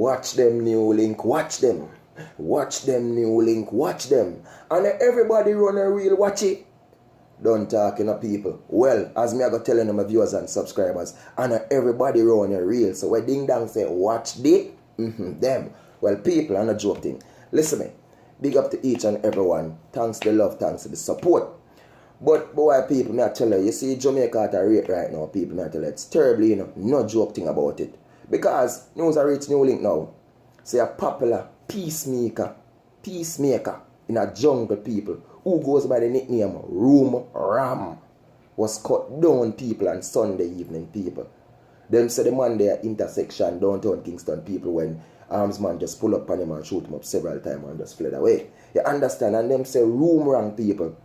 Watch them, New Link, watch them. Watch them, New Link, watch them. And everybody run a reel, watch it. Don't talk, people. Well, as me I got telling my viewers and subscribers, and everybody run a reel. So when Ding Dong say, watch this, them. Well, people, I'm not joking. Listen me. Big up to each and everyone. Thanks to the love, thanks to the support. But boy, people, me I tell you see Jamaica at a rate right now, people, me I tell you, it's terribly, no joke thing about it. Because news are reaching New Link now. Say a popular peacemaker in a jungle, people, who goes by the nickname Room Ram, was cut down, people, on Sunday evening, people. Them say the man there intersection downtown Kingston, people, when Armsman just pull up on him and shoot him up several times and just fled away. You understand? And them say Room Ram, people.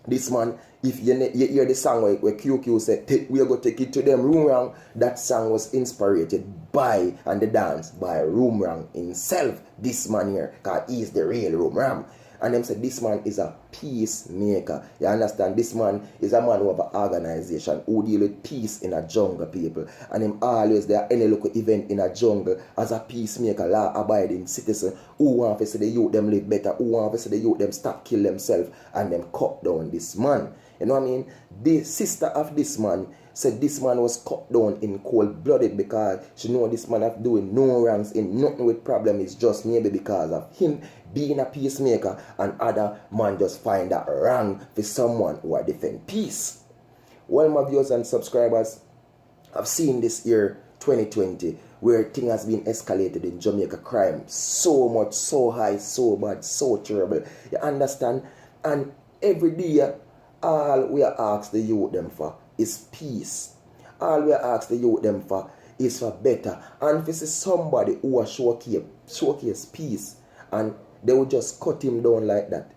This man, if you hear the song where QQ said, we are going to take it to them, Room Ram, that song was inspired by, and the dance, by Room Ram himself. This man here, because he's the real Room Ram. And them said this man is a peacemaker. You understand? This man is a man who have an organization who deal with peace in a jungle, people. And him always there any local event in a jungle as a peacemaker, law-abiding citizen who want to see the youth them live better, who want to see the youth them stop kill themselves and them cut down this man. You know what I mean? The sister of this man said this man was cut down in cold-blooded because she know this man have doing no wrongs in nothing with problem. It's just maybe because of him being a peacemaker and other man just find that wrong for someone who are defend peace. Well, my viewers and subscribers, I've seen this year 2020 where thing has been escalated in Jamaica, crime so much, so high, so bad, so terrible. You understand? And every day all we are asked the youth them for is peace. All we are asked the youth them for is for better. And if it's somebody who will showcase peace and they will just cut him down like that,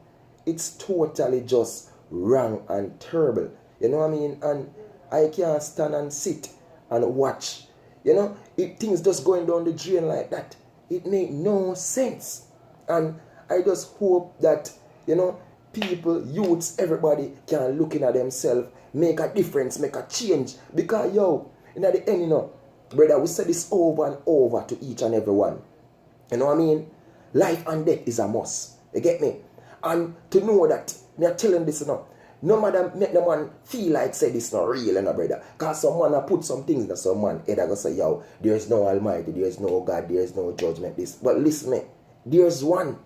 it's totally just wrong and terrible. You know what I mean? And I can't stand and sit and watch. You know, if things just going down the drain like that, it make no sense. And I just hope that, people, youths, everybody can look in at themselves, make a difference, make a change. Because, in the end, brother, we say this over and over to each and every one. You know what I mean? Life and death is a must. You get me? And to know that, me are telling this, no matter make the man feel like say this not real, brother. Because some man have put some things that some man either go say, there is no Almighty, there is no God, there is no judgment, this. But listen me, there is one.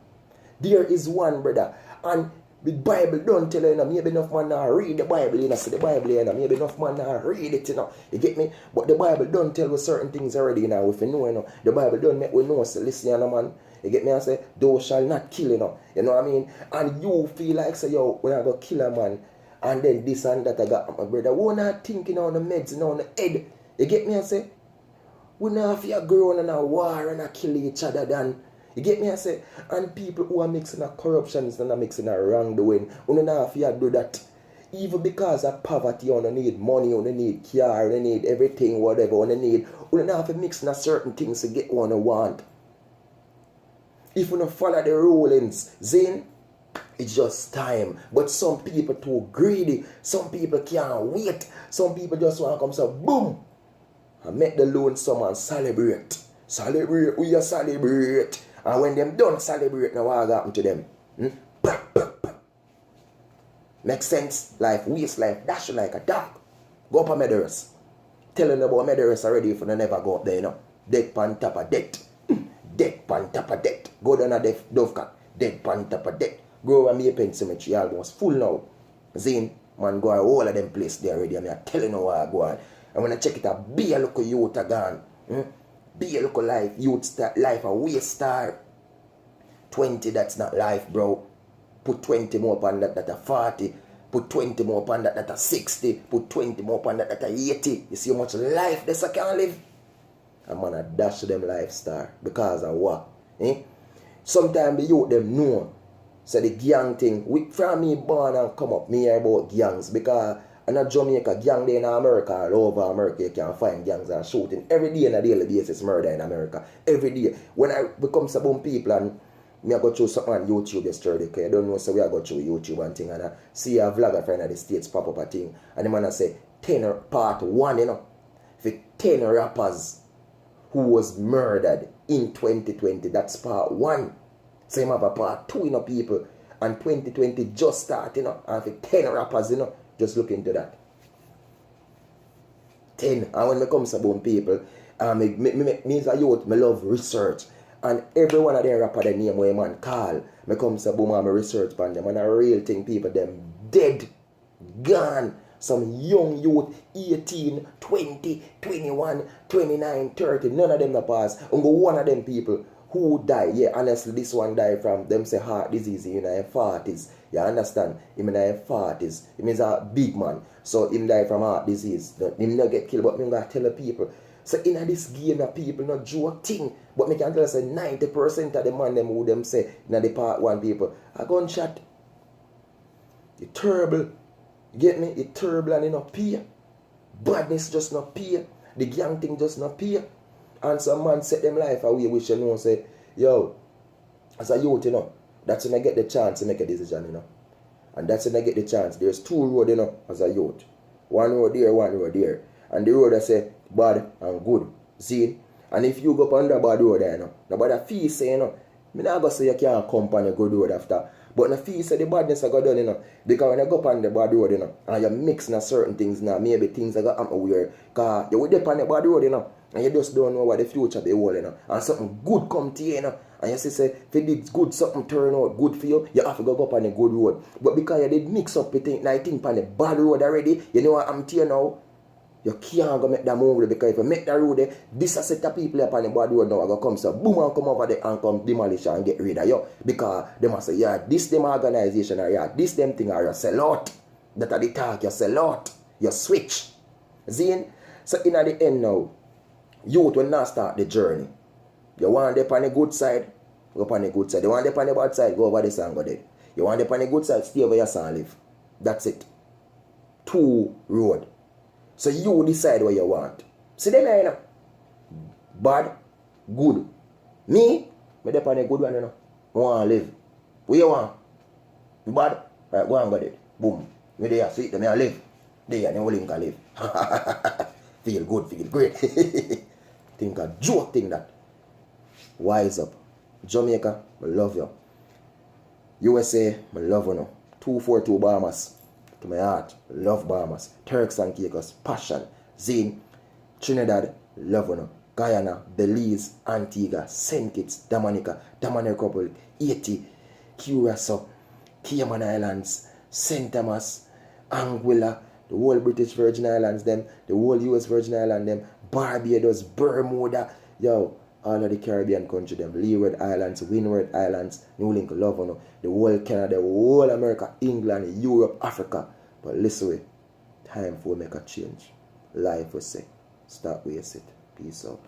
There is one, brother. And the Bible don't tell you, maybe enough man not read the Bible, see the Bible, maybe enough man not read it, you get me? But the Bible don't tell you certain things already, if you know, the Bible don't make we know, so listen, man, you get me? I say, thou shall not kill, you know what I mean? And you feel like, say, when I go kill a man, and then this and that I got my brother, we're not thinking on the meds, on the head, you get me? I say, we not have to grow on a war and kill each other than. You get me? I say, and people who are mixing a corruption and are mixing a wrongdoing, you don't have to do that. Even because of poverty, you don't need money, you don't need car, you don't need everything, whatever, you don't need. You don't have to mix in a certain things to get what you want. If you don't follow the rulings, then it's just time. But some people too greedy. Some people can't wait. Some people just want to come say, boom, and make the loan someone celebrate. Celebrate, we are celebrate. And when them don't celebrate, now what happen to them? Makes sense? Life, waste life, dash like a dog. Go up a Medeiros. Telling about Medeiros already if you never go up there, Dead pan top of death. Dead pan top of death. Go down a Dovecock. Dead pan top of death. Go over Maypen Cemetery, almost full now. Zane, man, go all of them place there already. I'm telling you what I go on. And when I check it out, be a local youth again. Be a local life, youth start life a waste star. 20, that's not life, bro. Put 20 more upon that, that's a 40. Put 20 more upon that, that's a 60. Put 20 more upon that, that's a 80. You see how much life this I can live? I'm gonna dash them life star. Because of what? Sometimes the youth them know. So the gang thing, from me born and come up, me hear about gangs. Because in a Jamaica, gang there in America, all over America, you can find gangs and shooting. Every day on a daily basis, murder in America. Every day. When I become some people and me I go through something on YouTube yesterday, because I don't know, so we I go through YouTube and thing, and I see a vlogger friend of the States pop up a thing, and the man I say, 10 part 1, for 10 rappers who was murdered in 2020. That's part 1. So you have a part 2, people. And 2020 just started, and for 10 rappers, just look into that. 10. And when it comes to boom people, me as a youth, me love research. And every one of them rapper the name where man call, me comes to boom and me research on them. And a real thing, people, them dead, gone. Some young youth, 18, 20, 21, 29, 30, none of them the pass. And go one of them people who die. Yeah, honestly, this one died from them say heart disease in their 40s. You understand? Him in their 40s. He means a big man. So him die from heart disease. Him not get killed, but me gonna tell the people. So in this game, the people not joke thing. But me can tell you say 90% of the man them who them say in the part 1 people a gunshot. It's terrible. You get me? It's terrible and it not pay. Badness just not pay. The gang thing just not pay. And some man set them life away which say, yo, as a youth, that's when I get the chance to make a decision, And that's when I get the chance. There's 2 roads, as a youth. One road there, one road there. And the road I say bad and good. See? And if you go up on the bad road there, nobody feel say, me not go say you can't come on the good road after. But the feel say the badness I got done, because when you go up on the bad road, and you mix certain things now, maybe things that got happen weird. Because you will dip on the bad road, and you just don't know what the future be holding, and something good come to you, and you say, if you did good, something turn out good for you, you have to go up on the good road. But because you did mix up with things, I think on the bad road already, you know what I'm telling you now, you can't go make that move, because if you make that road, this a set of people up on the bad road now, are going to come, so boom, and come over there and come demolish and get rid of you, because they must say, yeah, this them organization, or yeah, this them thing, or you sell out, that are the talk, you sell out, you switch. See? So in at the end now, youth will not start the journey. You want them on the good side, go on the good side. You want them on the bad side, go over this and go there. You want them on the good side, stay over your son live. That's it. 2 road. So you decide what you want. See them here, bad, good. Me dey on the good one, I want to live. What you want? You bad? Right, go and go there. Boom. Me there, sweet them, I live. There, and you will can live. Feel good, feel great. Think a joke thing that. Wise up. Jamaica, I love you. USA, I love you. 242 Bahamas. To my heart, love Bahamas. Turks and Caicos, passion. Zine, Trinidad, love you. Guyana, Belize, Antigua, St. Kitts, Dominica, Dominican Republic, Haiti, Curacao, Cayman Islands, St. Thomas, Anguilla, the whole British Virgin Islands, them, the whole US Virgin Islands, them, Barbados, Bermuda, yo, all of the Caribbean country, them, Leeward Islands, Windward Islands, New Link, love, the whole Canada, the whole America, England, Europe, Africa. But listen, time for make a change. Life will say, stop wasting it. Peace out.